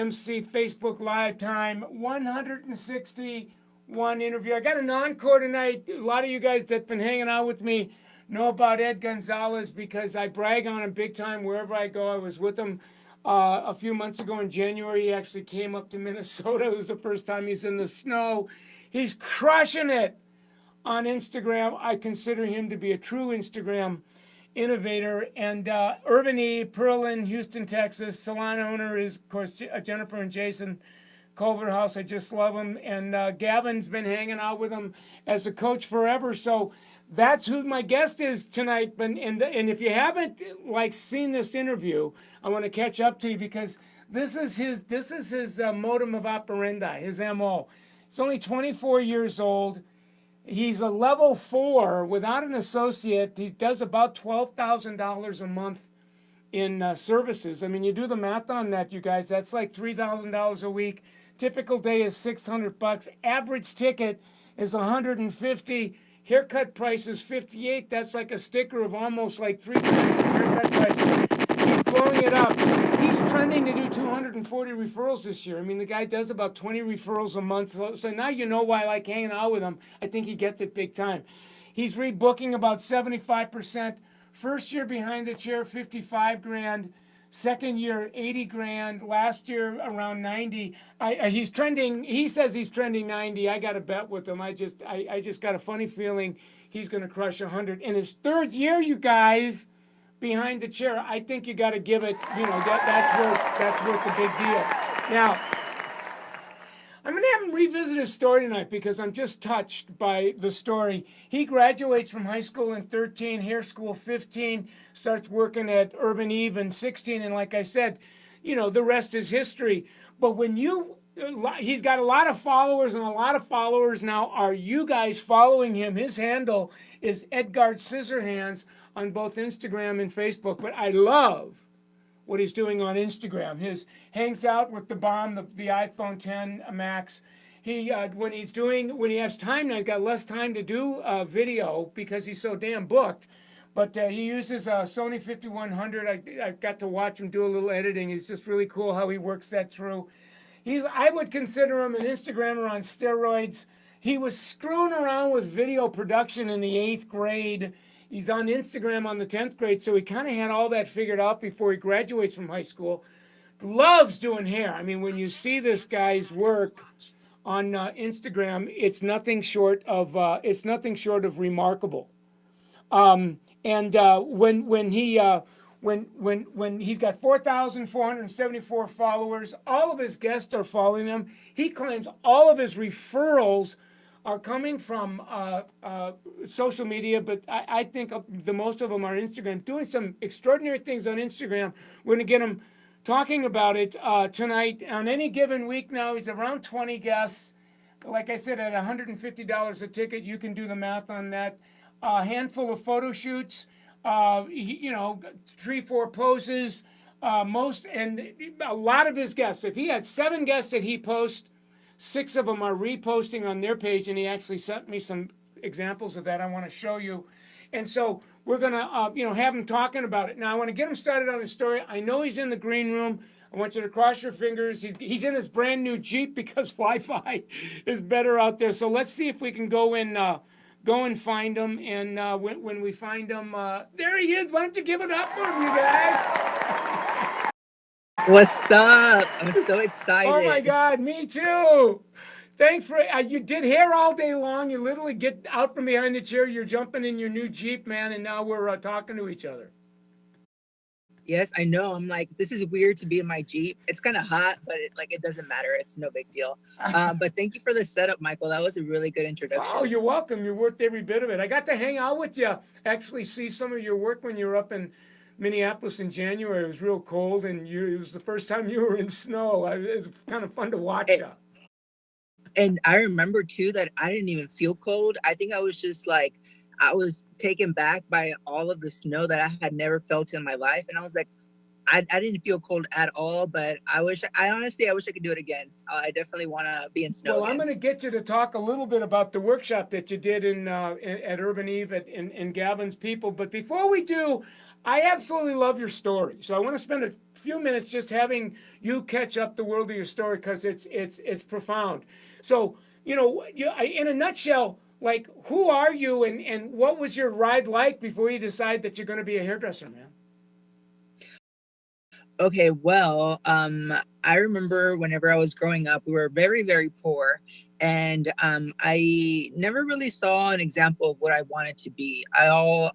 MC Facebook Live time 161 interview. I got an encore tonight. A lot of you guys that been hanging out with me know about Ed Gonzalez because I brag on him big time wherever I go. I was with him a few months ago in January. He actually came up to Minnesota. It was the first time he's in the snow. He's crushing it on Instagram. I consider him to be a true Instagram innovator. And Urban E, Pearland, Houston, Texas. Salon owner is, of course, Jennifer and Jason Culverhouse. I just love him. And Gavin's been hanging out with him as a coach forever. So that's who my guest is tonight. And if you haven't seen this interview, I want to catch up to you because this is his modum of operandi, his MO. He's only 24 years old. He's a level 4 without an associate. He does about $12,000 a month in services. I mean, you do the math on that, you guys. That's like $3,000 a week. Typical day is $600. Average ticket is $150. Haircut price is $58. That's like a sticker of almost like 3 times his haircut price. He's blowing it up. He's trending to do 240 referrals this year. I mean, the guy does about 20 referrals a month. So now you know why I like hanging out with him. I think he gets it big time. He's rebooking about 75%. First year behind the chair, 55 grand. Second year, 80 grand. Last year, around 90. He's trending. He says he's trending 90. I got to bet with him. I just got a funny feeling he's going to crush 100 in his third year, you guys. Behind the chair, I think you got to give it. That's worth the big deal. Now, I'm going to have him revisit his story tonight because I'm just touched by the story. He graduates from high school in 13, hair school 15, starts working at Urban Eve in 16, and like I said, the rest is history. But he's got a lot of followers, and a lot of followers now are you guys following him. His handle is Edgard Scissorhands on both Instagram and Facebook. But I love what he's doing on Instagram. His hangs out with the bomb, the iPhone 10 Max. When he has time now, he's got less time to do video because he's so damn booked. But he uses a Sony 5100. I got to watch him do a little editing. It's just really cool how he works that through. I would consider him an Instagrammer on steroids. He was screwing around with video production in the 8th grade. He's on Instagram on the 10th grade, so he kind of had all that figured out before he graduates from high school. Loves doing hair. I mean, when you see this guy's work on Instagram, it's nothing short of remarkable. When he's got 4,474 followers, all of his guests are following him. He claims all of his referrals are coming from social media, but I think the most of them are Instagram, doing some extraordinary things on Instagram. We're going to get him talking about it tonight. On any given week now, he's around 20 guests. Like I said, at $150 a ticket, you can do the math on that. A handful of photo shoots, 3-4 poses, and a lot of his guests. If he had 7 guests that he posts, 6 of them are reposting on their page, and he actually sent me some examples of that I want to show you. And so we're going to, have him talking about it. Now, I want to get him started on his story. I know he's in the green room. I want you to cross your fingers. He's in his brand new Jeep because Wi-Fi is better out there. So let's see if we can go and find him. And when we find him, there he is. Why don't you give it up for him, you guys? What's up? I'm so excited. Oh my God, me too. Thanks for you did hair all day long. You literally get out from behind the chair. You're jumping in your new Jeep, man, and now we're talking to each other. Yes, I know. I'm like, this is weird to be in my Jeep. It's kind of hot, but it doesn't matter. It's no big deal. But thank you for the setup, Michael. That was a really good introduction. Oh, you're welcome. You're worth every bit of it. I got to hang out with you, actually see some of your work when you were up in Minneapolis in January. It was real cold, and it was the first time you were in snow. It was kind of fun to watch you. And I remember, too, that I didn't even feel cold. I think I was just like, I was taken back by all of the snow that I had never felt in my life. And I was like, I didn't feel cold at all, but I wish I could do it again. I definitely want to be in snow. Well, again. I'm going to get you to talk a little bit about the workshop that you did at Urban Eve in Gavin's People. But before we do, I absolutely love your story. So I want to spend a few minutes just having you catch up the world of your story because it's profound. So in a nutshell, like who are you and what was your ride like before you decide that you're going to be a hairdresser, man? Okay, well, I remember whenever I was growing up, we were very, very poor, and I never really saw an example of what I wanted to be. All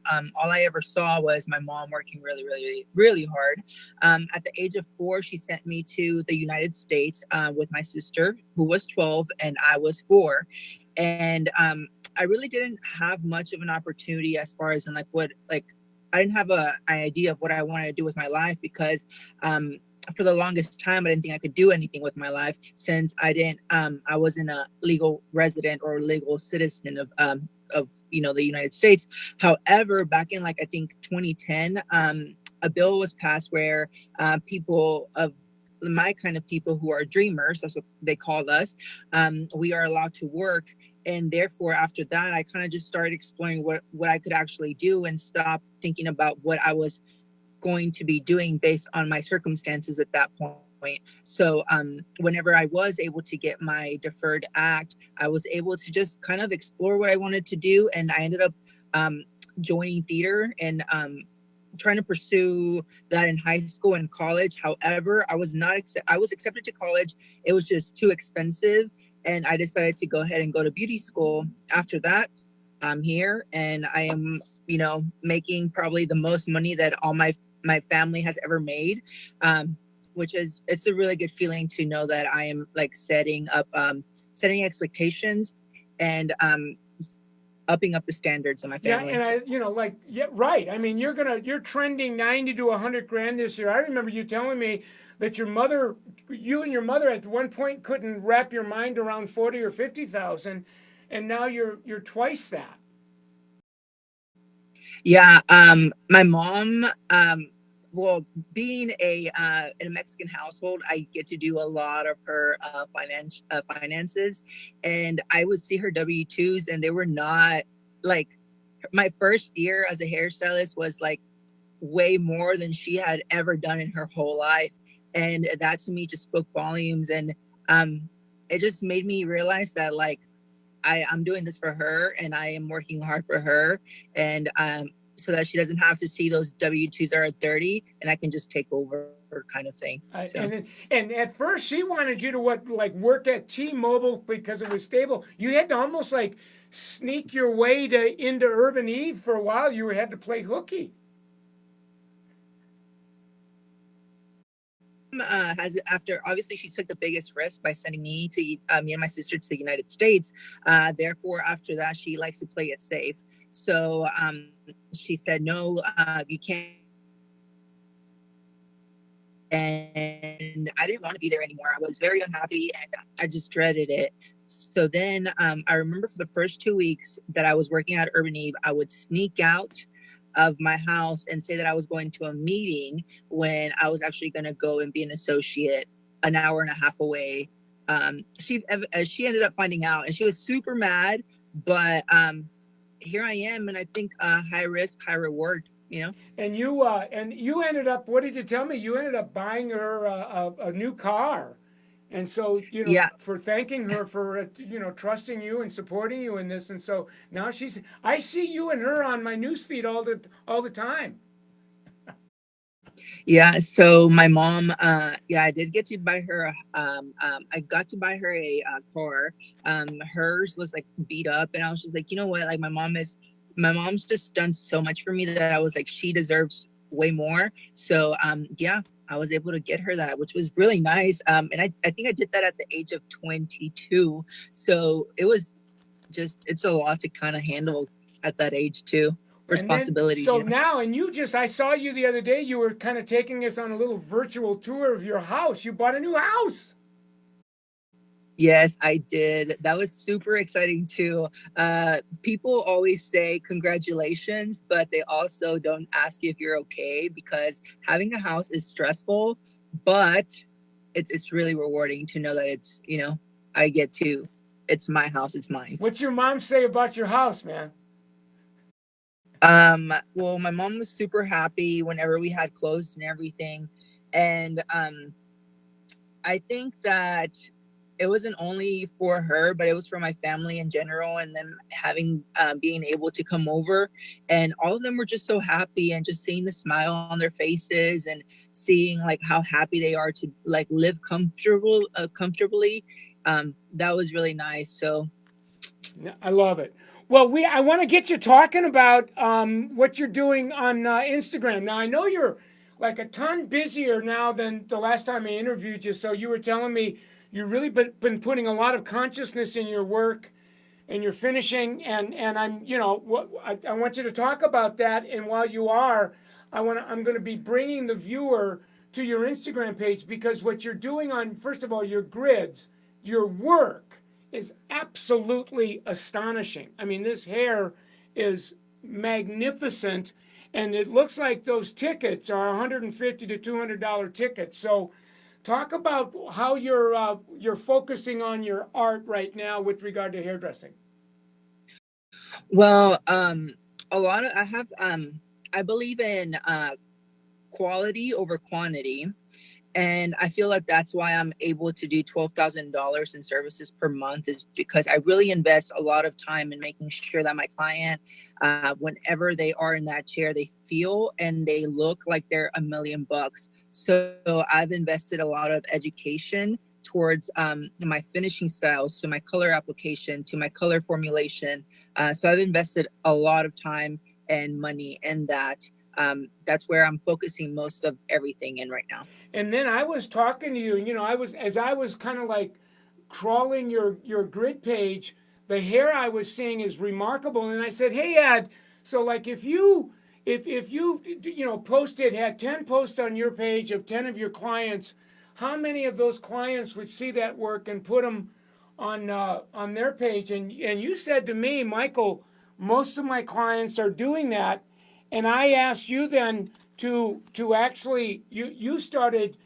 I ever saw was my mom working really, really, really hard. At the age of 4, she sent me to the United States with my sister, who was 12, and I was 4, and I really didn't have much of an opportunity as far as in like what like I didn't have an idea of what I wanted to do with my life because um, for the longest time I didn't think I could do anything with my life since I wasn't a legal resident or legal citizen of the United States. However, back in like I think 2010, a bill was passed where people of my kind of people who are dreamers, that's what they call us, we are allowed to work. And therefore after that I kind of just started exploring what I could actually do and stop thinking about what I was going to be doing based on my circumstances at that point. So whenever I was able to get my deferred act, I was able to just kind of explore what I wanted to do, and I ended up joining theater and trying to pursue that in high school and college. However, I was accepted to college. It was just too expensive, and I decided to go ahead and go to beauty school. After that, I'm here and I am, making probably the most money that all my family has ever made. Which is, it's a really good feeling to know that I am like setting expectations and upping up the standards of my Yeah, family. and yeah, right. I mean, you're trending 90 to 100 grand this year. I remember you telling me that you and your mother at one point couldn't wrap your mind around 40 or 50,000, and now you're twice that. Yeah, my mom, well, being a in a Mexican household, I get to do a lot of her finances, and I would see her W-2s, and they were not like my first year as a hairstylist was like way more than she had ever done in her whole life, and that to me just spoke volumes, and um, it just made me realize that like I'm doing this for her and I am working hard for her. And so that she doesn't have to see those W-2s are at 30 and I can just take over kind of thing. So And at first she wanted you to work at T-Mobile because it was stable. You had to almost like sneak your way to into Urban Eve for a while. You had to play hooky. has after obviously she took the biggest risk by sending me and my sister to the United States. Therefore, after that, she likes to play it safe. So she said, no, you can't. And I didn't want to be there anymore. I was very unhappy and I just dreaded it. So then I remember for the first 2 weeks that I was working at Urban Eve, I would sneak out of my house and say that I was going to a meeting when I was actually going to go and be an associate an hour and a half away. She ended up finding out and she was super mad, but here I am, and I think high risk, high reward. And you ended up. What did you tell me? You ended up buying her a new car. And so, Yeah, for thanking her for, trusting you and supporting you in this. And so now I see you and her on my newsfeed all the time. yeah. So my mom, yeah, I did get to buy her. I got to buy her a car. Hers was like beat up, and I was just like, you know what? Like my mom's just done so much for me that I was like, she deserves way more. So yeah, I was able to get her that, which was really nice. And I think I did that at the age of 22. So it's a lot to kind of handle at that age too. And then, Responsibilities, so now, and I saw you the other day, you were kind of taking us on a little virtual tour of your house. You bought a new house. Yes, I did. That was super exciting too. People always say congratulations, but they also don't ask you if you're okay because having a house is stressful, but it's really rewarding to know that I get to, it's my house, it's mine. What's your mom say about your house, man? Well, my mom was super happy whenever we had closed and everything. And I think that it wasn't only for her, but it was for my family in general, and them having being able to come over, and all of them were just so happy, and just seeing the smile on their faces and seeing like how happy they are to like live comfortably. That was really nice. So I love it. Well, I want to get you talking about what you're doing on Instagram. Now, I know you're like a ton busier now than the last time I interviewed you. So you were telling me you've really been putting a lot of consciousness in your work and your finishing. And I'm, I want you to talk about that. And while you are, I'm going to be bringing the viewer to your Instagram page, because what you're doing on, first of all, your grids, your work is absolutely astonishing. I mean, this hair is magnificent, and it looks like those tickets are $150 to $200 tickets. So, talk about how you're focusing on your art right now with regard to hairdressing. well, a lot of I believe in quality over quantity. And I feel like that's why I'm able to do $12,000 in services per month, is because I really invest a lot of time in making sure that my client, whenever they are in that chair, they feel and they look like they're $1,000,000. So I've invested a lot of education towards my finishing styles, to my color application, to my color formulation. So I've invested a lot of time and money in that. That's where I'm focusing most of everything in right now. And then I was talking to you, as I was kind of like crawling your grid page, the hair I was seeing is remarkable. And I said, hey Ed, so like if you had 10 posts on your page of 10 of your clients, how many of those clients would see that work and put them on their page? And you said to me, Michael, most of my clients are doing that. And I asked you then to actually, you started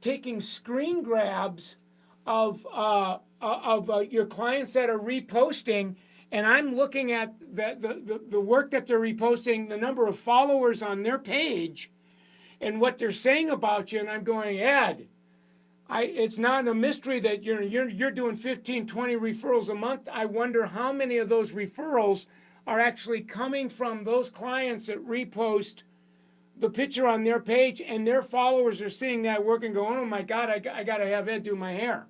taking screen grabs of your clients that are reposting, and I'm looking at the work that they're reposting, the number of followers on their page, and what they're saying about you, and I'm going, Ed, it's not a mystery that you're doing 15, 20 referrals a month. I wonder how many of those referrals are actually coming from those clients that repost the picture on their page, and their followers are seeing that work and going, oh my God, I got to have Ed do my hair.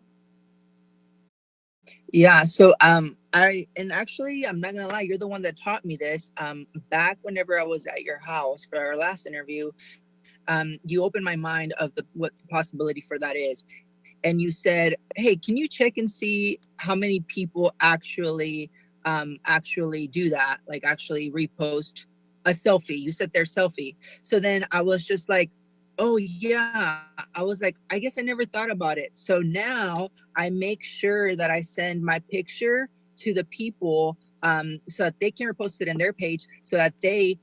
Yeah. So actually, I'm not gonna lie, you're the one that taught me this. Back whenever I was at your house for our last interview, you opened my mind of what the possibility for that is. And you said, hey, can you check and see how many people actually do that, like actually repost a selfie? You said their selfie. So then I was just like, oh yeah. I was like, I guess I never thought about it. So now I make sure that I send my picture to the people, so that they can repost it in their page, so that they,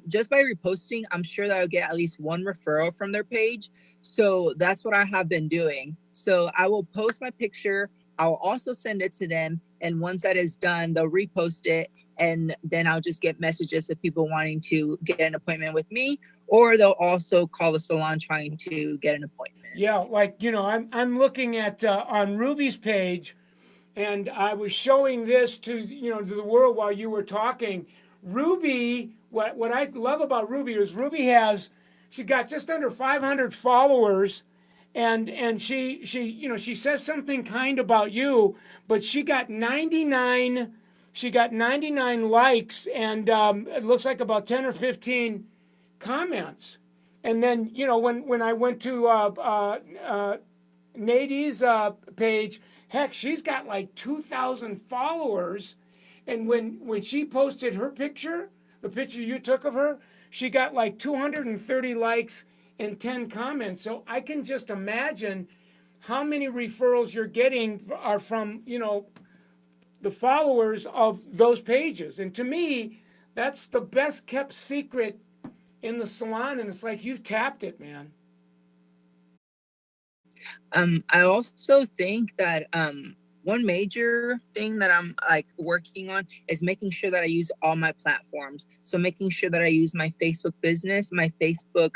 just by reposting, I'm sure that I'll get at least one referral from their page. So that's what I have been doing. So I will post my picture. I'll also send it to them. And once that is done, they'll repost it. And then I'll just get messages of people wanting to get an appointment with me, or they'll also call the salon trying to get an appointment. Yeah, like, I'm looking at on Ruby's page, and I was showing this to the world while you were talking. Ruby, what I love about Ruby is she got just under 500 followers, and she says something kind about you, but she got 99 likes, and it looks like about 10 or 15 comments. And then when I went to Nadi's page, heck, she's got like 2,000 followers, and when she posted her picture, the picture you took of her, she got like 230 likes and 10 comments. So I can just imagine how many referrals you're getting are from the followers of those pages. And to me, that's the best kept secret in the salon, and it's like you've tapped it, man. I also think that one major thing that I'm like working on is making sure that I use all my platforms. So making sure that I use my Facebook business, my Facebook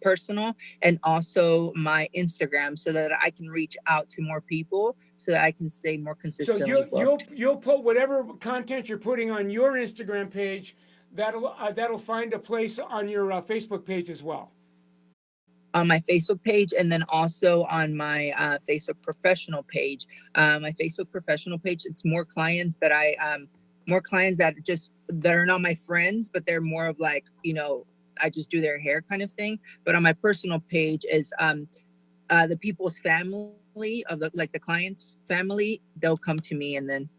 personal, and also my Instagram, so that I can reach out to more people, so that I can stay more So consistently booked. you'll put whatever content you're putting on your Instagram page. That'll find a place on your Facebook page as well. On my Facebook page, and then also on my Facebook professional page. My Facebook professional page, it's more clients that more clients that that are not my friends, but they're more of like, I just do their hair kind of thing. But on my personal page is the people's family of the client's family. They'll come to me, and then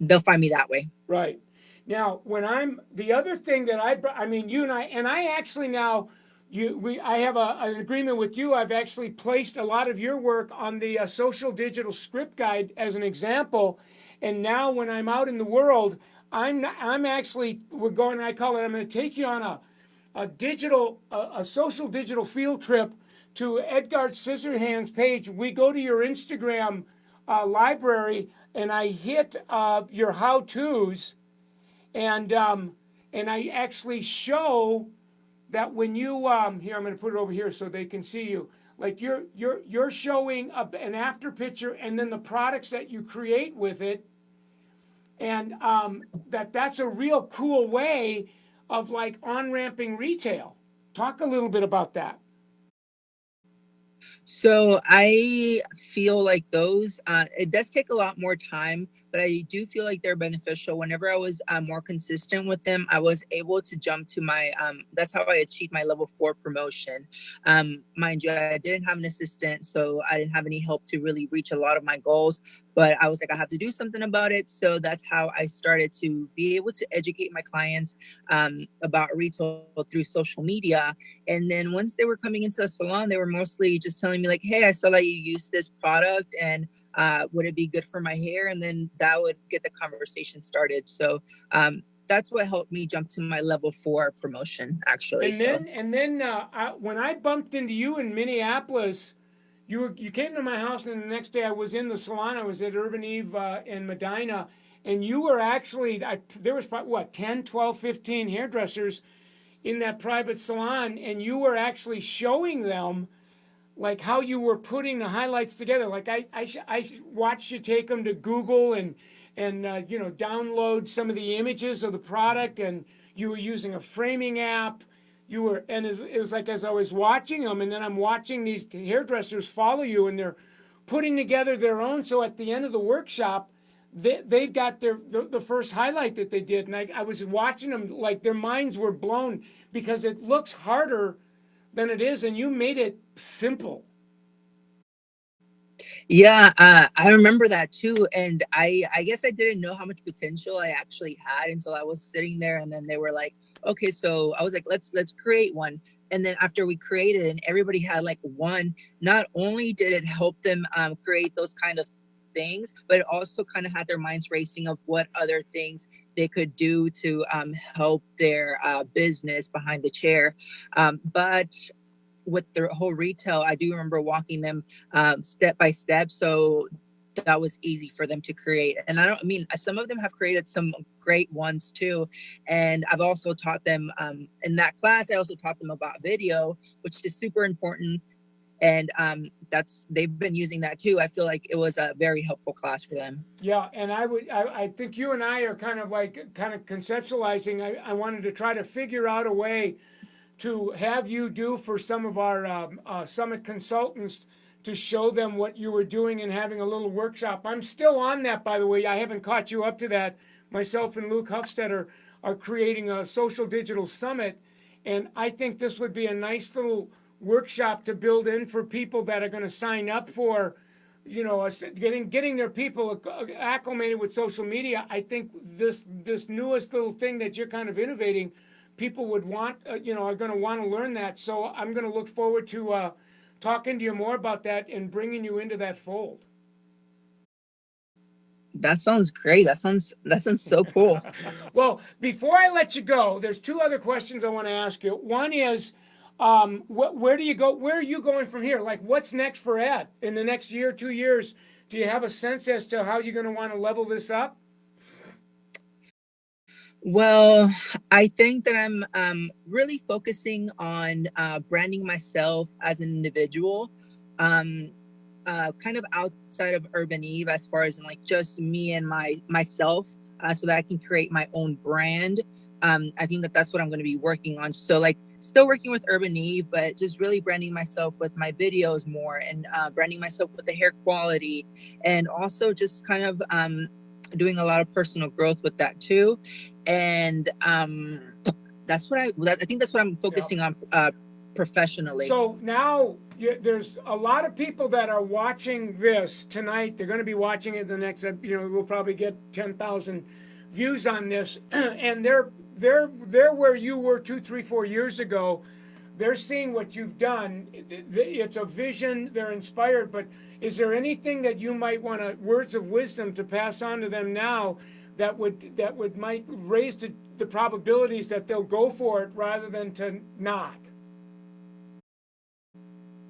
they'll find me that way. Right. Now, when I'm the other thing that I mean, you and I actually now, I have an agreement with you. I've actually placed a lot of your work on the social digital script guide as an example. And now when I'm out in the world, I'm actually, we're going, I call it, I'm going to take you on a social digital field trip to Edgard Scissorhands page. We go to your Instagram library, and I hit your how-tos, and I actually show that when you here, I'm going to put it over here so they can see you. Like you're showing an after picture, and then the products that you create with it, and that's a real cool way of like on ramping retail. Talk a little bit about that. So I feel like those, it does take a lot more time, but I do feel like they're beneficial. Whenever I was more consistent with them, I was able to jump to that's how I achieved my level 4 promotion. Mind you, I didn't have an assistant, so I didn't have any help to really reach a lot of my goals, but I was like, I have to do something about it. So that's how I started to be able to educate my clients about retail through social media. And then once they were coming into the salon, they were mostly just telling me like, hey, I saw that you use this product, and would it be good for my hair? And then that would get the conversation started. So that's what helped me jump to my level 4 promotion, actually. When I bumped into you in Minneapolis, you came to my house, and the next day I was in the salon. I was at Urban Eve in Medina, and you were actually, there was probably what, 10, 12, 15 hairdressers in that private salon, and you were actually showing them like how you were putting the highlights together. Like I watched you take them to Google and download some of the images of the product, and you were using a framing app. You were, and it was like as I was watching them, and then I'm watching these hairdressers follow you, and they're putting together their own. So at the end of the workshop, they got the first highlight that they did, and I was watching them like their minds were blown because it looks harder than it is, and you made it simple. Yeah, I remember that too, and I guess I didn't know how much potential I actually had until I was sitting there, and then they were like, okay, so I was like, let's create one. And then after we created it and everybody had like one, not only did it help them create those kind of things, but it also kind of had their minds racing of what other things they could do to help their business behind the chair. But with the whole retail, I do remember walking them step by step. So that was easy for them to create. And I mean, some of them have created some great ones too. And I've also taught them in that class, I also taught them about video, which is super important. And they've been using that too. I feel like it was a very helpful class for them. Yeah, and I think you and I are kind of conceptualizing. I wanted to try to figure out a way to have you do for some of our summit consultants to show them what you were doing and having a little workshop. I'm still on that, by the way. I haven't caught you up to that. Myself and Luke Huffstetter are creating a social digital summit, and I think this would be a nice little workshop to build in for people that are going to sign up for, getting their people acclimated with social media. I think this newest little thing that you're kind of innovating, people would want, are going to want to learn that. So I'm going to look forward to talking to you more about that and bringing you into that fold. That sounds great. That sounds so cool. Well, before I let you go, there's two other questions I want to ask you. One is, where do you go? Where are you going from here? Like, what's next for Ed in the next year, 2 years? Do you have a sense as to how you're going to want to level this up? Well, I think that I'm really focusing on branding myself as an individual, um, kind of outside of Urban Eve, as far as in like just me and myself, so that I can create my own brand. I think that that's what I'm going to be working on. So like still working with Urban Eve, but just really branding myself with my videos more, and branding myself with the hair quality, and also just kind of doing a lot of personal growth with that too. And that's what I think that's what I'm focusing on professionally. So now there's a lot of people that are watching this tonight. They're going to be watching it the next. We'll probably get 10,000 views on this, and they're where you were 2, 3, 4 years ago. They're seeing what you've done. It's a vision. They're inspired. But is there anything that you might want to words of wisdom to pass on to them now that would might raise the probabilities that they'll go for it rather than to not?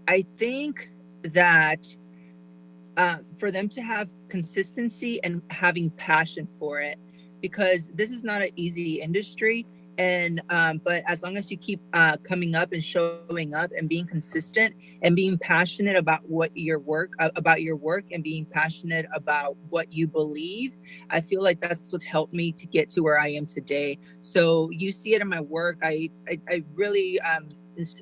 I think that for them to have consistency and having passion for it, because this is not an easy industry. And but as long as you keep coming up and showing up and being consistent and being passionate about your work and being passionate about what you believe, I feel like that's what's helped me to get to where I am today. So you see it in my work. I really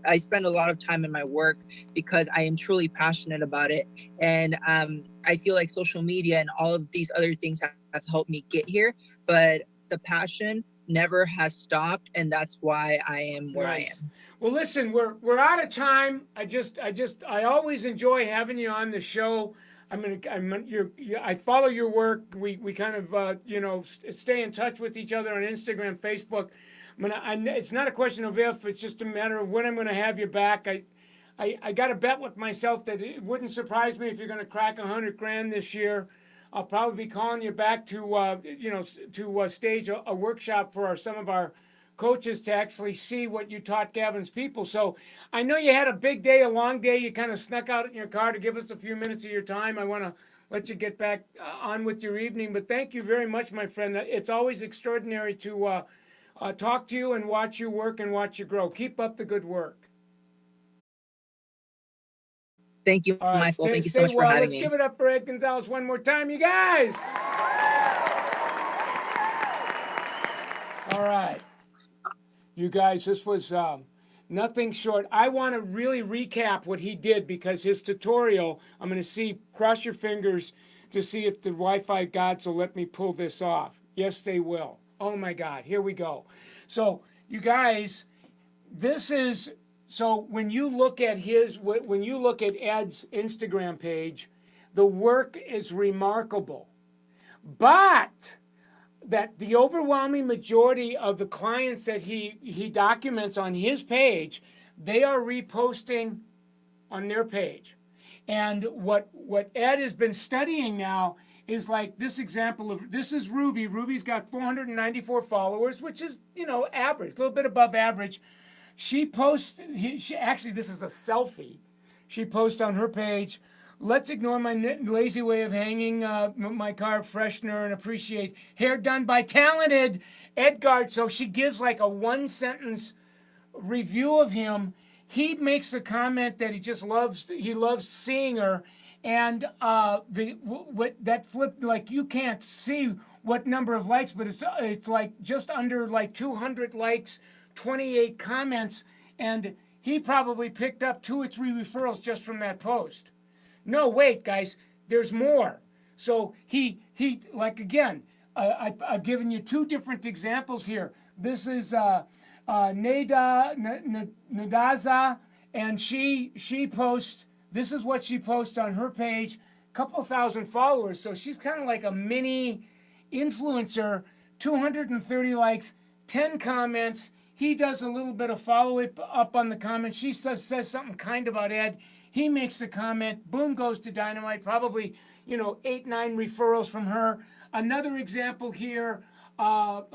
I spend a lot of time in my work because I am truly passionate about it. And I feel like social media and all of these other things have helped me get here. But the passion never has stopped, and that's why I am where I am. Well, listen, we're out of time. I always enjoy having you on the show. I follow your work. We kind of stay in touch with each other on Instagram, Facebook. It's not a question of if, it's just a matter of when I'm going to have you back. I got a bet with myself that it wouldn't surprise me if you're going to crack 100 grand this year. I'll probably be calling you back to stage a workshop for some of our coaches to actually see what you taught Gavin's people. So I know you had a big day, a long day. You kind of snuck out in your car to give us a few minutes of your time. I want to let you get back on with your evening. But thank you very much, my friend. It's always extraordinary to talk to you and watch you work and watch you grow. Keep up the good work. Thank you, All right, Michael. Thank you so stay much for well. having Let's me. give it up for Ed Gonzalez one more time, you guys. All right. You guys, this was nothing short. I want to really recap what he did because his tutorial, I'm going to see, cross your fingers to see if the Wi-Fi gods will let me pull this off. Yes, they will. Oh my God, here we go. So you guys, this is, so when you look at Ed's Instagram page, the work is remarkable. But that the overwhelming majority of the clients that he documents on his page, they are reposting on their page. And what Ed has been studying now is like this example of, this is Ruby. Ruby's got 494 followers, which is, average, a little bit above average. She posts, she actually, this is a selfie. She posts on her page, let's ignore my lazy way of hanging my car freshener and appreciate hair done by talented Edgard. So she gives like a 1 sentence review of him. He makes a comment that he loves seeing her. And that flip, like you can't see what number of likes, but it's like just under like 200 likes, 28 comments, and he probably picked up 2 or 3 referrals just from that post. No, wait, guys, there's more. So he like again, I've given you 2 different examples here. This is Nadaza, and she posts. This is what she posts on her page. Couple thousand followers, so she's kind of like a mini influencer. 230 likes, 10 comments. He does a little bit of follow up on the comments. She says something kind about Ed. He makes the comment. Boom goes to Dynamite. Probably 8, 9 referrals from her. Another example here. Arif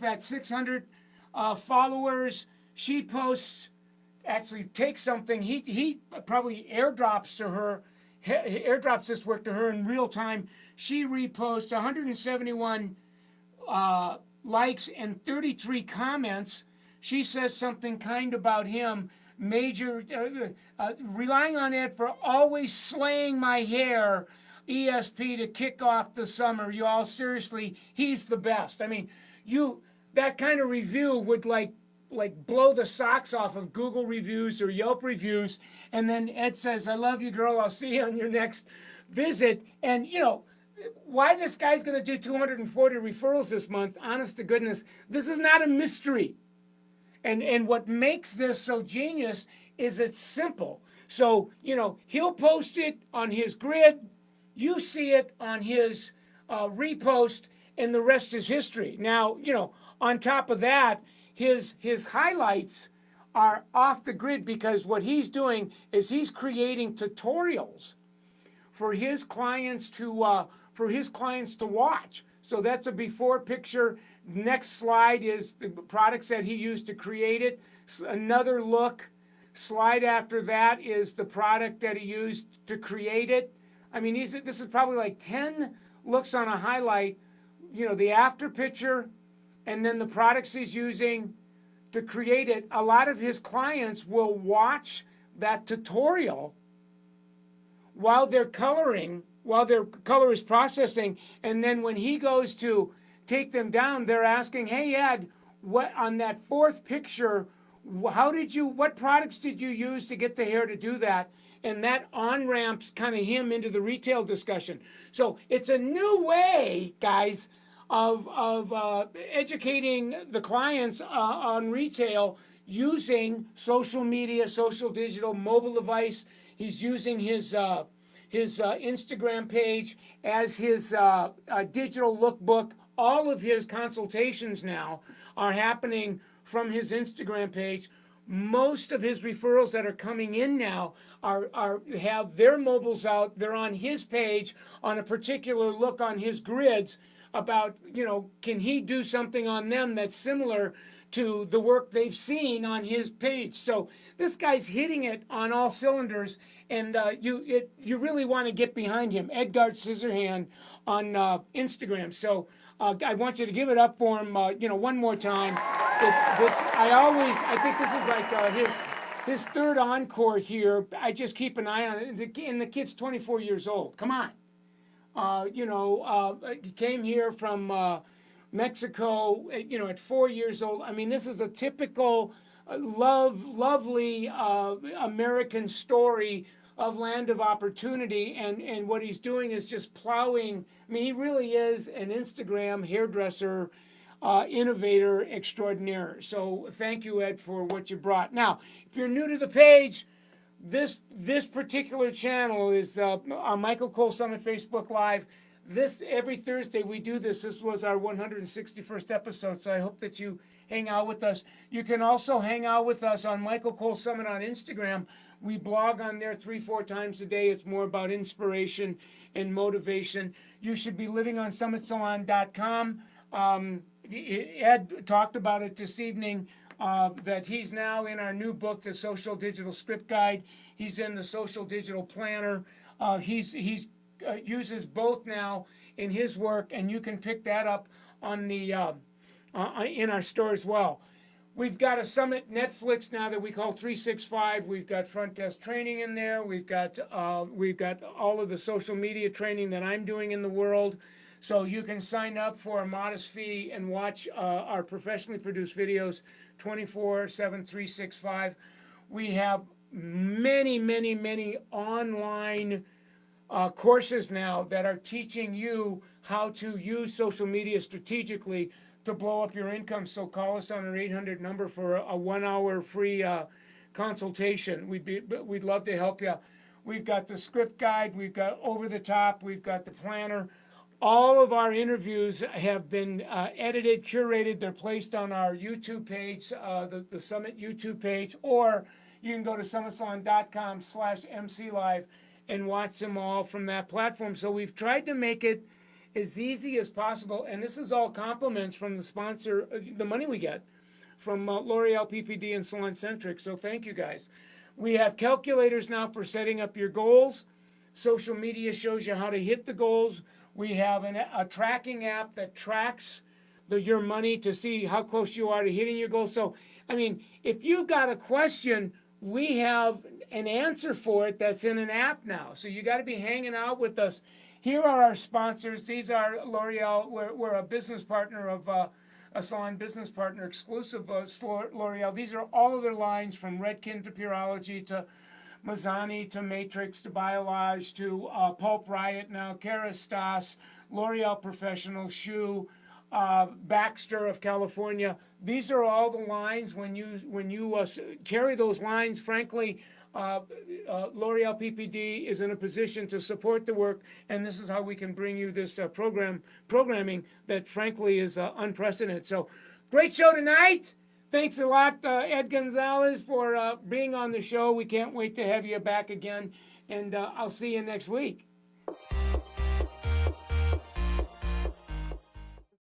at 600 followers. She posts, actually takes something. He probably airdrops to her, airdrops this work to her in real time. She reposts 171 likes and 33 comments. She says something kind about him. Major, relying on Ed for always slaying my hair. ESP to kick off the summer. You all seriously, he's the best. I mean, you that kind of review would like blow the socks off of Google reviews or Yelp reviews. And then Ed says, "I love you, girl. I'll see you on your next visit." And you know, why this guy's going to do 240 referrals this month, honest to goodness, this is not a mystery. And what makes this so genius is it's simple. So, you know, he'll post it on his grid, you see it on his repost, and the rest is history. Now, you know, on top of that, his highlights are off the grid because what he's doing is he's creating tutorials for his clients to watch. So that's a before picture. Next slide is the products that he used to create it. Another look. Slide after that is the product that he used to create it. I mean, this is probably like 10 looks on a highlight. You know, the after picture, and then the products he's using to create it. A lot of his clients will watch that tutorial while they're coloring, while their color is processing, and then when he goes to take them down, they're asking, "Hey Ed, what on that fourth picture, what products did you use to get the hair to do that?" And that on-ramps kind of him into the retail discussion. So it's a new way, guys, of educating the clients on retail using social media, social digital, mobile device. He's using his Instagram page as his digital lookbook. All of his consultations now are happening from his Instagram page. Most of his referrals that are coming in now have their mobiles out. They're on his page on a particular look on his grids about, you know, can he do something on them that's similar to the work they've seen on his page. So this guy's hitting it on all cylinders, and you really want to get behind him. Edgard Scissorhand on Instagram. So I want you to give it up for him, one more time. I think this is like his third encore here. I just keep an eye on it, and the kid's 24 years old. Come on. He came here from Mexico, at 4 years old. I mean, this is a typical lovely American story of land of opportunity, and what he's doing is just plowing. I mean, he really is an Instagram hairdresser, innovator extraordinaire. So thank you, Ed, for what you brought. Now, if you're new to the page, this particular channel is our Michael Cole Summit Facebook Live. Every Thursday we do this. This was our 161st episode, so I hope that you hang out with us. You can also hang out with us on Michael Cole Summit on Instagram. We blog on there 3-4 times a day. It's more about inspiration and motivation. You should be living on summitsalon.com. Ed talked about it this evening, that he's now in our new book, The Social Digital Script Guide. He's in the Social Digital Planner. He's uses both now in his work, and you can pick that up on the in our store as well. We've got a Summit Netflix now that we call 365. We've got front desk training in there. We've got all of the social media training that I'm doing in the world. So you can sign up for a modest fee and watch our professionally produced videos 24/7, 365. We have many online courses now that are teaching you how to use social media strategically to blow up your income. So call us on our 800 number for a 1-hour free consultation. We'd love to help you. We've got the script guide, we've got over the top, we've got the planner. All of our interviews have been edited, curated. They're placed on our YouTube page, the Summit YouTube page, or you can go to summitsalon.com/MCLive and watch them all from that platform. So we've tried to make it as easy as possible, and this is all compliments from the sponsor, the money we get from L'Oreal, PPD, and Salon Centric. So thank you guys. We have calculators now for setting up your goals. Social media shows you how to hit the goals. We have a tracking app that tracks your money to see how close you are to hitting your goal. So, I mean, if you've got a question, we have an answer for it that's in an app now. So you got to be hanging out with us. Here are our sponsors. These are L'Oreal. We're a business partner of a Salon business partner exclusive of L'Oreal. These are all of their lines from Redken to Pureology to Mazzani to Matrix to Biolage to Pulp Riot now, Kerastase, L'Oreal Professional, Shoe, Baxter of California. These are all the lines. When you carry those lines, frankly, L'Oreal PPD is in a position to support the work, and this is how we can bring you this programming that, frankly, is unprecedented. So, great show tonight. Thanks a lot, Ed Gonzalez, for being on the show. We can't wait to have you back again, and I'll see you next week.